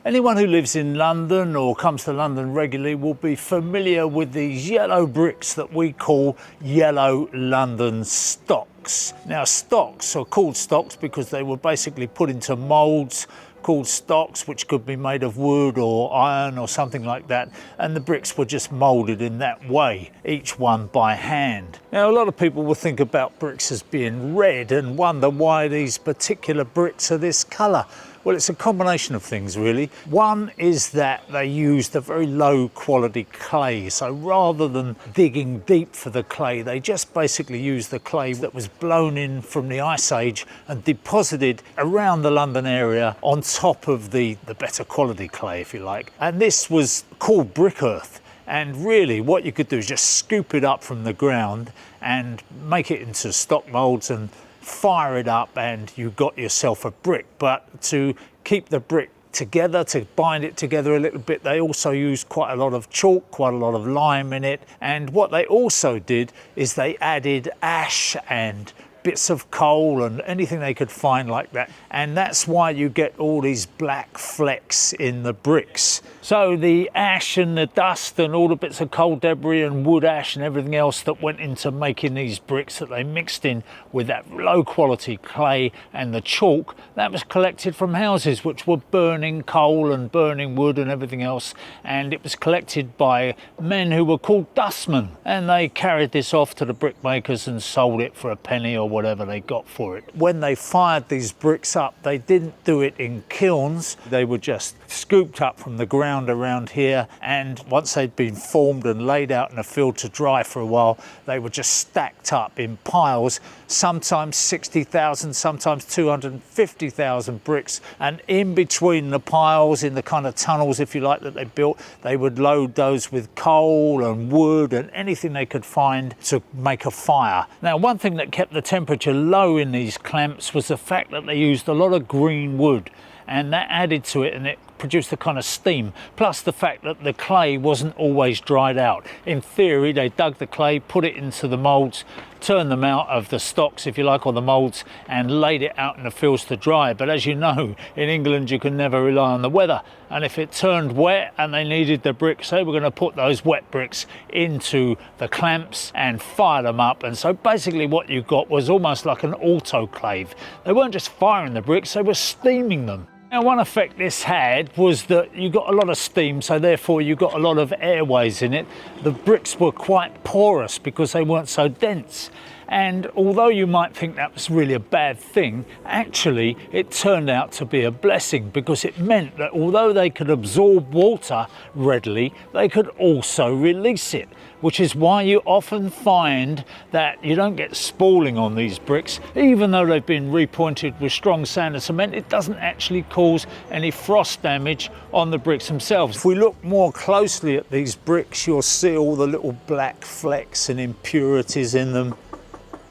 Anyone who lives in London or comes to London regularly will be familiar with these yellow bricks that we call yellow London stocks. Now, stocks are called stocks because they were basically put into moulds called stocks, which could be made of wood or iron or something like that, and the bricks were just moulded in that way, each one by hand. Now, a lot of people will think about bricks as being red and wonder why these particular bricks are this colour. Well, it's a combination of things, really. One is that they used a very low quality clay, so rather than digging deep for the clay, they just basically used the clay that was blown in from the Ice Age and deposited around the London area on top of the better quality clay, if you like. And this was called brick earth. And really what you could do is just scoop it up from the ground and make it into stock moulds and fire it up, and you got yourself a brick. But to keep the brick together, to bind it together a little bit, they also used quite a lot of chalk, quite a lot of lime in it. And what they also did is they added ash and bits of coal and anything they could find like that, and that's why you get all these black flecks in the bricks. So the ash and the dust and all the bits of coal debris and wood ash and everything else that went into making these bricks that they mixed in with that low quality clay and the chalk, that was collected from houses which were burning coal and burning wood and everything else, and it was collected by men who were called dustmen, and they carried this off to the brickmakers and sold it for a penny or whatever they got for it. When they fired these bricks up, they didn't do it in kilns. They were just scooped up from the ground around here, and once they'd been formed and laid out in a field to dry for a while, they were just stacked up in piles, sometimes 60,000, sometimes 250,000 bricks. And in between the piles, in the kind of tunnels, if you like, that they built, they would load those with coal and wood and anything they could find to make a fire. Now, one thing that kept the temperature low in these clamps was the fact that they used a lot of green wood, and that added to it, and it produced a kind of steam, plus the fact that the clay wasn't always dried out. In theory, they dug the clay, put it into the moulds, turned them out of the stocks, if you like, or the moulds, and laid it out in the fields to dry. But as you know, in England you can never rely on the weather, and if it turned wet and they needed the bricks, they were going to put those wet bricks into the clamps and fire them up. And so basically what you got was almost like an autoclave. They weren't just firing the bricks, they were steaming them. Now, one effect this had was that you got a lot of steam, so therefore you got a lot of airways in it. The bricks were quite porous because they weren't so dense. And although you might think that was really a bad thing, actually it turned out to be a blessing, because it meant that although they could absorb water readily, they could also release it, which is why you often find that you don't get spalling on these bricks. Even though they've been repointed with strong sand and cement, it doesn't actually cause any frost damage on the bricks themselves. If we look more closely at these bricks, you'll see all the little black flecks and impurities in them.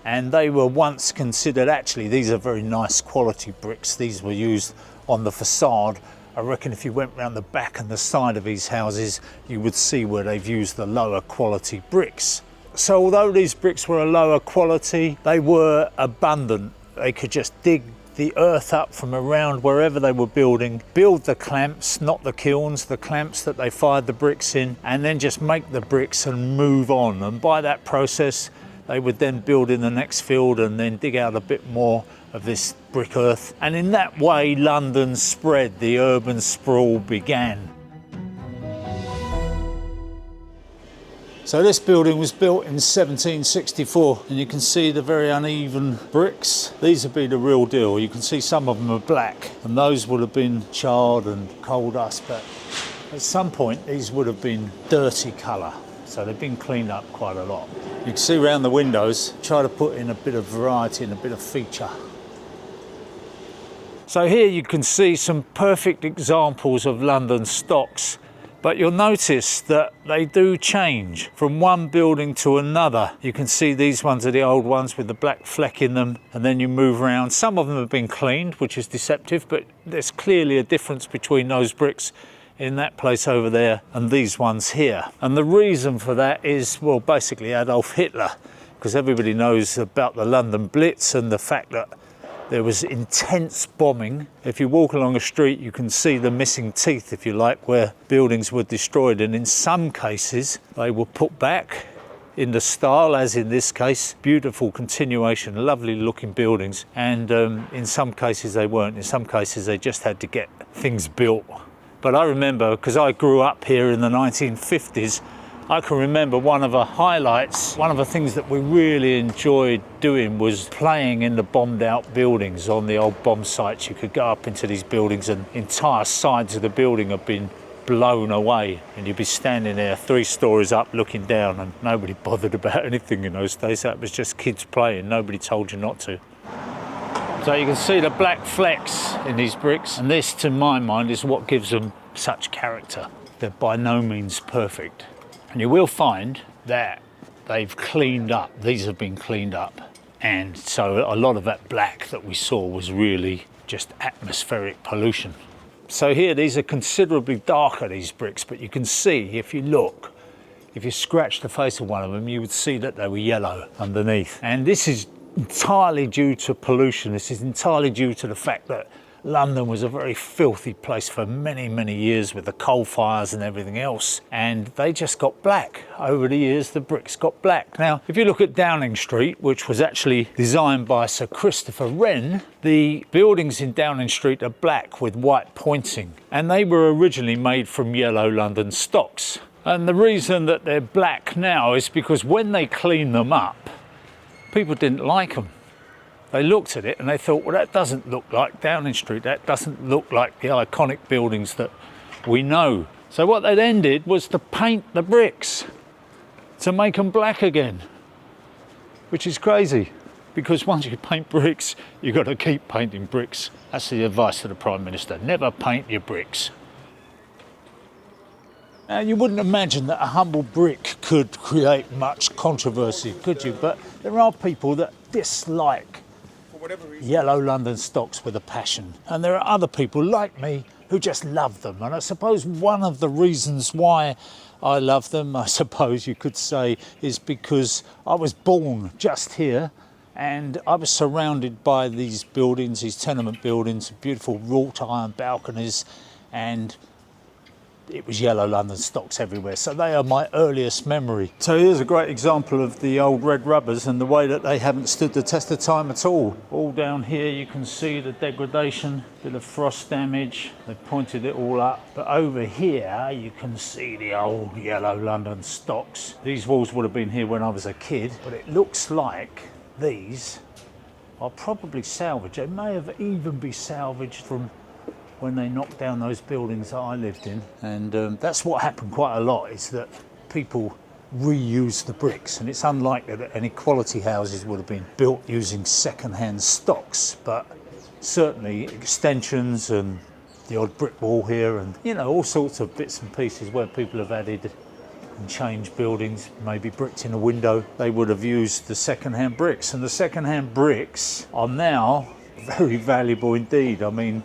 And they were once considered, actually, these are very nice quality bricks. These were used on the facade. I reckon if you went round the back and the side of these houses, you would see where they've used the lower quality bricks. So although these bricks were a lower quality, they were abundant. They could just dig the earth up from around wherever they were building, build the clamps, not the kilns, the clamps that they fired the bricks in, and then just make the bricks and move on. And by that process, they would then build in the next field and then dig out a bit more of this brick earth. And in that way, London spread, the urban sprawl began. So this building was built in 1764, and you can see the very uneven bricks. These would be the real deal. You can see some of them are black, and those would have been charred and coal dust, but at some point these would have been dirty colour. So they've been cleaned up quite a lot. You can see around the windows, try to put in a bit of variety and a bit of feature. So here you can see some perfect examples of London stocks, but you'll notice that they do change from one building to another. You can see these ones are the old ones with the black fleck in them, and then you move around. Some of them have been cleaned, which is deceptive, but there's clearly a difference between those bricks in that place over there and these ones here. And the reason for that is, well, basically Adolf Hitler, because everybody knows about the London Blitz and the fact that There was intense bombing. If you walk along a street, you can see the missing teeth, if you like, where buildings were destroyed. And in some cases, they were put back in the style, as in this case. Beautiful continuation, lovely looking buildings. And in some cases they weren't. In some cases they just had to get things built. But I remember, because I grew up here in the 1950s, I can remember one of the highlights, one of the things that we really enjoyed doing was playing in the bombed out buildings on the old bomb sites. You could go up into these buildings and entire sides of the building have been blown away, and you'd be standing there 3 stories up looking down, and nobody bothered about anything in those days. That was just kids playing. Nobody told you not to. So you can see the black flecks in these bricks, and this, to my mind, is what gives them such character. They're by no means perfect. And you will find that they've cleaned up. These have been cleaned up. And so a lot of that black that we saw was really just atmospheric pollution. So here, these are considerably darker, these bricks, but you can see, if you look, if you scratch the face of one of them, you would see that they were yellow underneath. And this is entirely due to pollution. This is entirely due to the fact that London was a very filthy place for many, many years with the coal fires and everything else. And they just got black. Over the years, the bricks got black. Now, if you look at Downing Street, which was actually designed by Sir Christopher Wren, the buildings in Downing Street are black with white pointing. And they were originally made from yellow London stocks. And the reason that they're black now is because when they cleaned them up, people didn't like them. They looked at it and they thought, well, that doesn't look like Downing Street. That doesn't look like the iconic buildings that we know. So what they then did was to paint the bricks to make them black again, which is crazy, because once you paint bricks, you've got to keep painting bricks. That's the advice to the Prime Minister. Never paint your bricks. Now, you wouldn't imagine that a humble brick could create much controversy, could you? But there are people that dislike yellow London stocks with a passion. And there are other people like me who just love them. And I suppose one of the reasons why I love them, I suppose you could say, is because I was born just here and I was surrounded by these buildings, these tenement buildings, beautiful wrought iron balconies, and it was yellow London stocks everywhere. So they are my earliest memory. So here's a great example of the old red rubbers and the way that they haven't stood the test of time at all. All down here you can see the degradation, bit of frost damage. They've pointed it all up. But over here you can see the old yellow London stocks. These walls would have been here when I was a kid, but it looks like these are probably salvaged. They may have even been salvaged from when they knocked down those buildings that I lived in. And that's what happened quite a lot, is that people reuse the bricks. And it's unlikely that any quality houses would have been built using second-hand stocks, but certainly extensions and the odd brick wall here and, you know, all sorts of bits and pieces where people have added and changed buildings, maybe bricked in a window, they would have used the second-hand bricks. And the second-hand bricks are now very valuable indeed. I mean,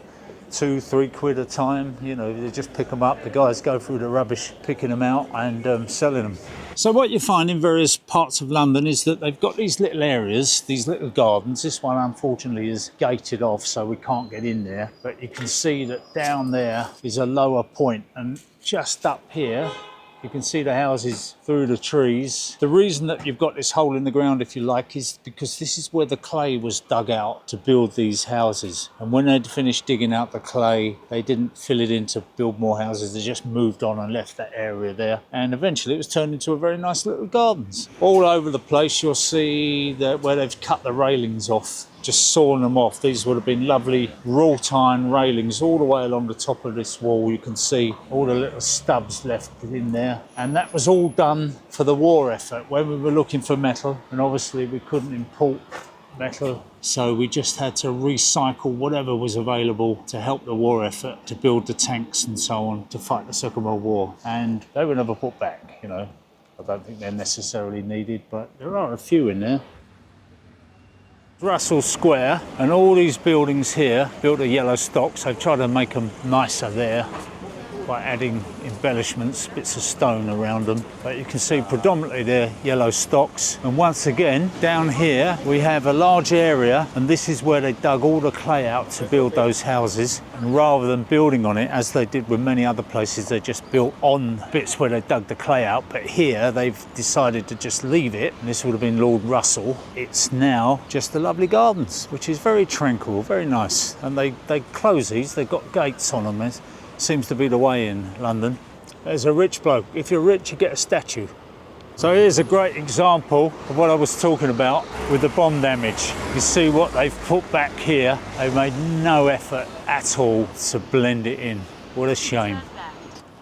2-3 quid a time, you know, they just pick them up, the guys go through the rubbish picking them out and selling them. So what you find in various parts of London is that they've got these little areas, these little gardens. This one unfortunately is gated off, so we can't get in there, but you can see that down there is a lower point, and just up here you can see the houses through the trees. The reason that you've got this hole in the ground, if you like, is because this is where the clay was dug out to build these houses. And when they'd finished digging out the clay, they didn't fill it in to build more houses. They just moved on and left that area there. And eventually it was turned into a very nice little gardens. All over the place you'll see that where they've cut the railings off, just sawing them off. These would have been lovely wrought iron railings all the way along the top of this wall. You can see all the little stubs left in there. And that was all done for the war effort when we were looking for metal. And obviously we couldn't import metal, so we just had to recycle whatever was available to help the war effort, to build the tanks and so on, to fight the Second World War. And they were never put back, you know. I don't think they're necessarily needed, but there are a few in there. Russell Square, and all these buildings here built of yellow stocks. They've tried to make them nicer there. by adding embellishments, bits of stone around them. But you can see predominantly they're yellow stocks. And once again, down here we have a large area, and this is where they dug all the clay out to build those houses. And rather than building on it, as they did with many other places, they just built on bits where they dug the clay out. But here they've decided to just leave it, and this would have been Lord Russell. It's now just the lovely gardens, which is very tranquil, very nice. And they close these, they've got gates on them. It seems to be the way in London. There's a rich bloke. If you're rich, you get a statue. So here's a great example of what I was talking about with the bomb damage. You see what they've put back here. They've made no effort at all to blend it in. What a shame.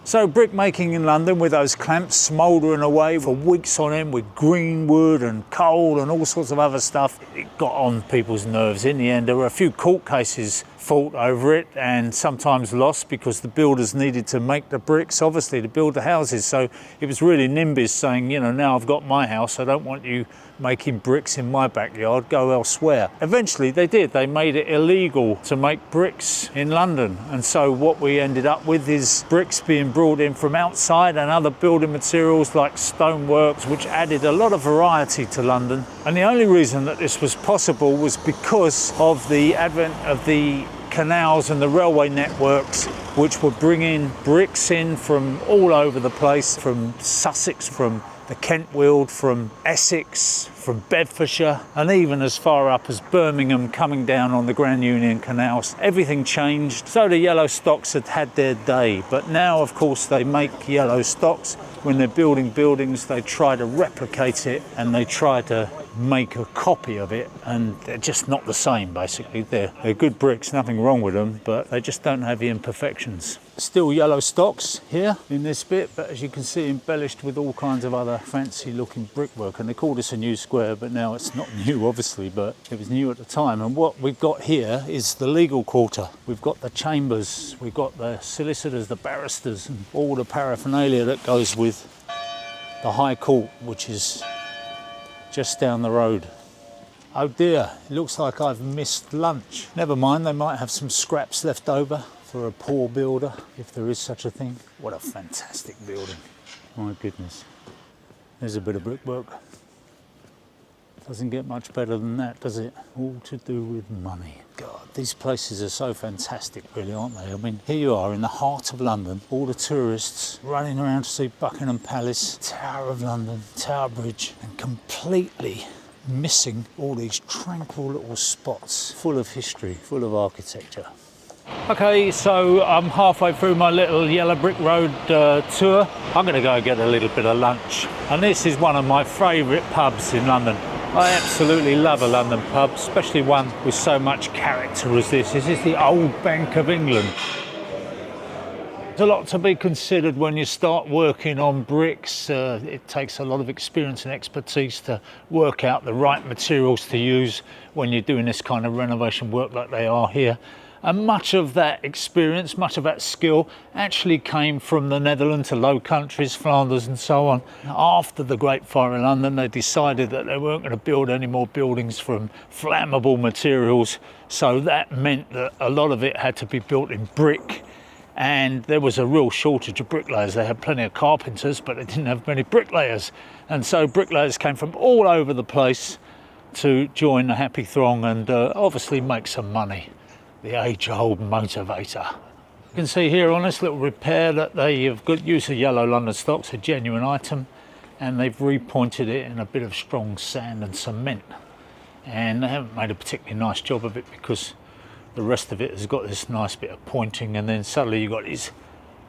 So brick making in London with those clamps smouldering away for weeks on end with green wood and coal and all sorts of other stuff. It got on people's nerves. In the end, there were a few court cases fought over it and sometimes lost because the builders needed to make the bricks, obviously, to build the houses. So it was really NIMBYs saying, you know, now I've got my house, I don't want you making bricks in my backyard, go elsewhere. Eventually they did. They made it illegal to make bricks in London. And so what we ended up with is bricks being brought in from outside and other building materials like stoneworks, which added a lot of variety to London. And the only reason that this was possible was because of the advent of the canals and the railway networks, which were bringing bricks in from all over the place, from Sussex, from the Kent Weald, from Essex, from Bedfordshire, and even as far up as Birmingham, coming down on the Grand Union canals. Everything changed. So the yellow stocks had had their day, but now of course they make yellow stocks. When they're building buildings, they try to replicate it and they try to make a copy of it, and they're just not the same. Basically, they're good bricks, nothing wrong with them, but they just don't have the imperfections. Still yellow stocks here in this bit, but as you can see, embellished with all kinds of other fancy looking brickwork. And they call this a new square, but now it's not new obviously, but it was new at the time. And what we've got here is the legal quarter. We've got the chambers, we've got the solicitors, the barristers, and all the paraphernalia that goes with the High Court, which is just down the road. Oh dear, it looks like I've missed lunch. Never mind, they might have some scraps left over for a poor builder, if there is such a thing. What a fantastic building. My goodness. There's a bit of brickwork. Doesn't get much better than that, does it? All to do with money. God, these places are so fantastic, really, aren't they? I mean, here you are in the heart of London, all the tourists running around to see Buckingham Palace, Tower of London, Tower Bridge, and completely missing all these tranquil little spots full of history, full of architecture. Okay, so I'm halfway through my little yellow brick road tour. I'm going to go get a little bit of lunch. And this is one of my favourite pubs in London. I absolutely love a London pub, especially one with so much character as this. This is the Old Bank of England. There's a lot to be considered when you start working on bricks. It takes a lot of experience and expertise to work out the right materials to use when you're doing this kind of renovation work like they are here. And much of that experience, much of that skill actually came from the Netherlands, the Low Countries, Flanders and so on. After the Great Fire in London, they decided that they weren't going to build any more buildings from flammable materials. So that meant that a lot of it had to be built in brick. And there was a real shortage of bricklayers. They had plenty of carpenters, but they didn't have many bricklayers. And so bricklayers came from all over the place to join the happy throng and obviously make some money. The age-old motivator. You can see here on this little repair that they have got use of yellow London stocks, a genuine item, and they've repointed it in a bit of strong sand and cement. And they haven't made a particularly nice job of it because the rest of it has got this nice bit of pointing, and then suddenly you've got these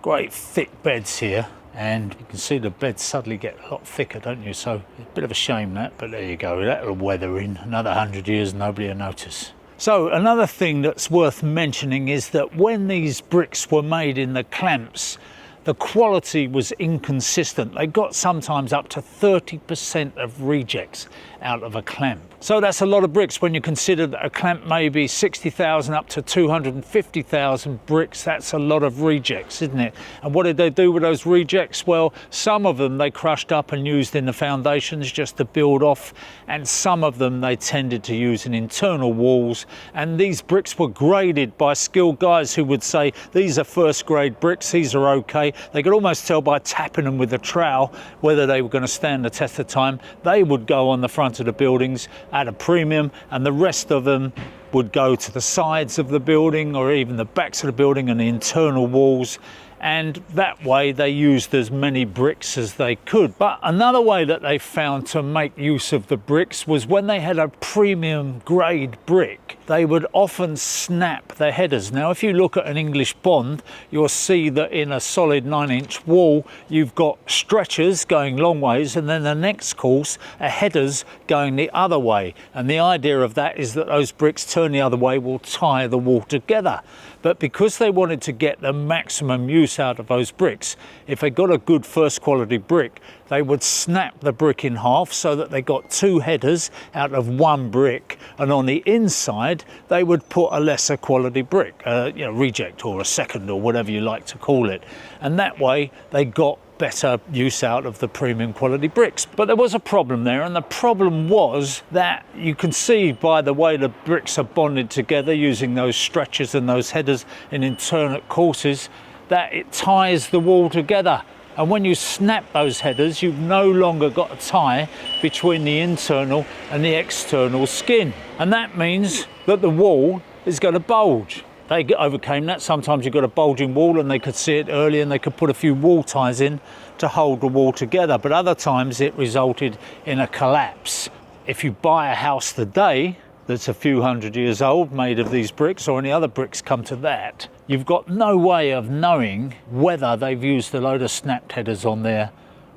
great thick beds here, and you can see the beds suddenly get a lot thicker, don't you? So it's a bit of a shame that, but there you go, that'll weather in. Another 100 years, nobody will notice. So another thing that's worth mentioning is that when these bricks were made in the clamps, the quality was inconsistent. They got sometimes up to 30% of rejects out of a clamp, So that's a lot of bricks when you consider that a clamp may be 60,000 up to 250,000 bricks. That's a lot of rejects, isn't it? And what did they do with those rejects? Well, some of them they crushed up and used in the foundations just to build off, and some of them they tended to use in internal walls. And these bricks were graded by skilled guys who would say, these are first grade bricks, these are okay. They could almost tell by tapping them with a trowel whether they were going to stand the test of time. They would go on the front of the buildings at a premium, and the rest of them would go to the sides of the building or even the backs of the building and the internal walls, and that way they used as many bricks as they could. But another way that they found to make use of the bricks was when they had a premium grade brick, they would often snap the headers. Now if you look at an English bond, you'll see that in a solid 9-inch wall you've got stretchers going long ways, and then the next course are headers going the other way, and the idea of that is that those bricks turn the other way will tie the wall together. But because they wanted to get the maximum use out of those bricks, if they got a good first quality brick, they would snap the brick in half so that they got 2 headers out of 1 brick, and on the inside they would put a lesser quality brick, reject or a second or whatever you like to call it, and that way they got better use out of the premium quality bricks. But there was a problem there, and the problem was that you can see by the way the bricks are bonded together using those stretchers and those headers in alternate courses that it ties the wall together. And when you snap those headers, you've no longer got a tie between the internal and the external skin, and that means that the wall is going to bulge. They overcame that. Sometimes you've got a bulging wall and they could see it early and they could put a few wall ties in to hold the wall together, but other times it resulted in a collapse. If you buy a house today that's a few hundred years old made of these bricks, or any other bricks come to that, you've got no way of knowing whether they've used a load of snapped headers on there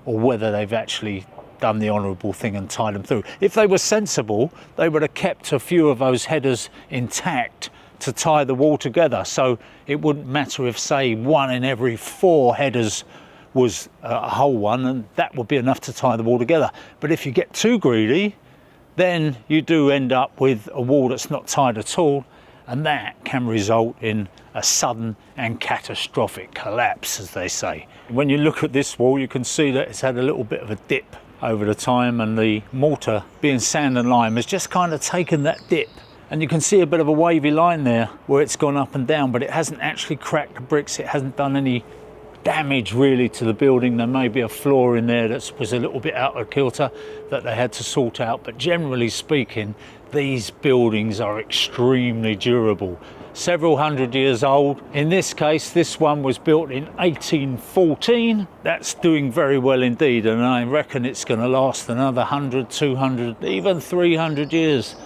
or whether they've actually done the honourable thing and tied them through. If they were sensible, they would have kept a few of those headers intact to tie the wall together, so it wouldn't matter if, say, 1 in every 4 headers was a whole one, and that would be enough to tie the wall together. But if you get too greedy, then you do end up with a wall that's not tied at all, and that can result in a sudden and catastrophic collapse, as they say. When you look at this wall, you can see that it's had a little bit of a dip over the time, and the mortar, being sand and lime, has just kind of taken that dip. And you can see a bit of a wavy line there where it's gone up and down, but it hasn't actually cracked the bricks. It hasn't done any damage really to the building. There may be a floor in there that was a little bit out of kilter that they had to sort out, but generally speaking, these buildings are extremely durable. Several hundred years old. In this case, this one was built in 1814. That's doing very well indeed, and I reckon it's going to last another 100, 200, even 300 years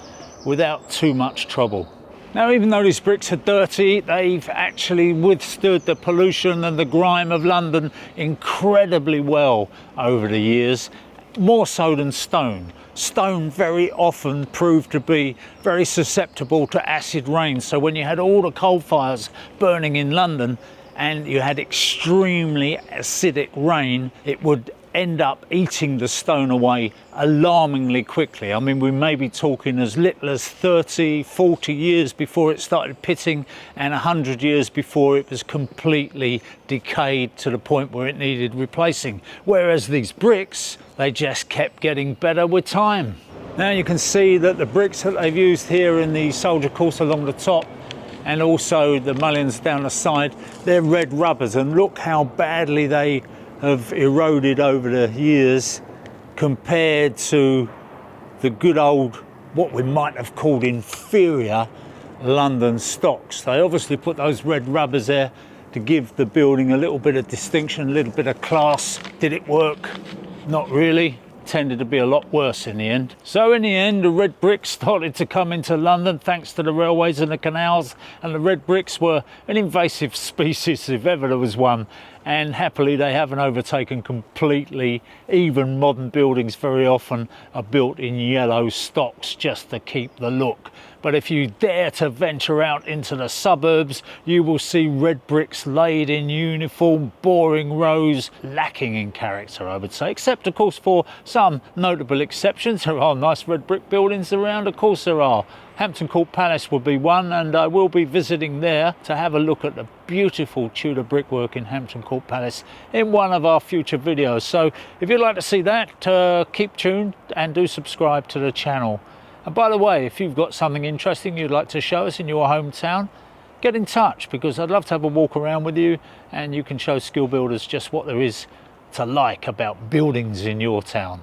without too much trouble. Now, even though these bricks are dirty, they've actually withstood the pollution and the grime of London incredibly well over the years, more so than stone. Stone very often proved to be very susceptible to acid rain, so when you had all the coal fires burning in London and you had extremely acidic rain, it would end up eating the stone away alarmingly quickly. I mean, we may be talking as little as 30, 40 years before it started pitting, and 100 years before it was completely decayed to the point where it needed replacing. Whereas these bricks, they just kept getting better with time. Now you can see that the bricks that they've used here in the soldier course along the top, and also the mullions down the side, they're red rubbers, and look how badly they have eroded over the years compared to the good old, what we might have called inferior London stocks. They obviously put those red rubbers there to give the building a little bit of distinction, a little bit of class. Did it work? Not really. Tended to be a lot worse in the end. So in the end, the red bricks started to come into London thanks to the railways and the canals, and the red bricks were an invasive species if ever there was one, and happily they haven't overtaken completely. Even modern buildings very often are built in yellow stocks just to keep the look. But if you dare to venture out into the suburbs, you will see red bricks laid in uniform, boring rows, lacking in character, I would say, except of course for some notable exceptions. There are nice red brick buildings around, of course there are. Hampton Court Palace would be one, and I will be visiting there to have a look at the beautiful Tudor brickwork in Hampton Court Palace in one of our future videos. So if you'd like to see that, keep tuned and do subscribe to the channel. And by the way, if you've got something interesting you'd like to show us in your hometown, get in touch, because I'd love to have a walk around with you and you can show skill builders just what there is to like about buildings in your town.